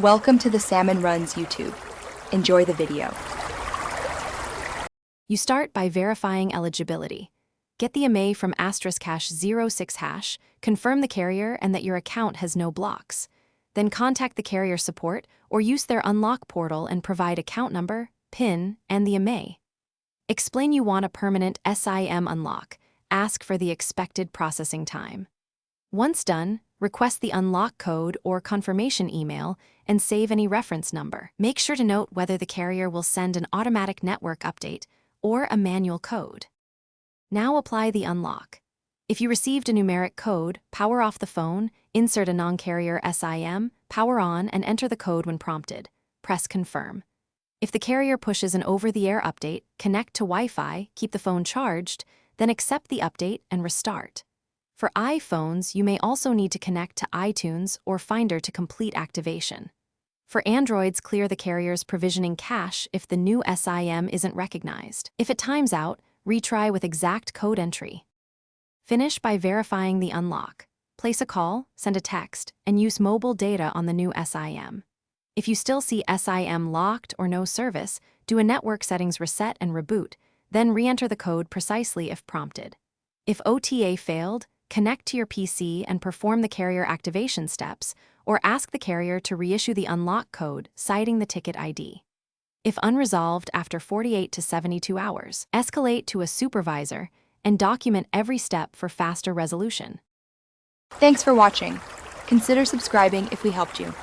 Welcome to the Salmon Runs YouTube. Enjoy the video. You start by verifying eligibility. Get the IMEI from *#06#, confirm the carrier and that your account has no blocks. Then contact the carrier support or use their unlock portal and provide account number, PIN, and the IMEI. Explain you want a permanent SIM unlock. Ask for the expected processing time. Once done, request the unlock code or confirmation email and save any reference number. Make sure to note whether the carrier will send an automatic network update or a manual code. Now apply the unlock. If you received a numeric code, power off the phone, insert a non-carrier SIM, power on, and enter the code when prompted. Press confirm. If the carrier pushes an over-the-air update, connect to Wi-Fi, keep the phone charged, then accept the update and restart. For iPhones, you may also need to connect to iTunes or Finder to complete activation. For Androids, clear the carrier's provisioning cache if the new SIM isn't recognized. If it times out, retry with exact code entry. Finish by verifying the unlock. Place a call, send a text, and use mobile data on the new SIM. If you still see SIM locked or no service, do a network settings reset and reboot, then re-enter the code precisely if prompted. If OTA failed, connect to your PC and perform the carrier activation steps, or ask the carrier to reissue the unlock code, citing the ticket ID. If unresolved after 48 to 72 hours, escalate to a supervisor and document every step for faster resolution. Thanks for watching. Consider subscribing if we helped you.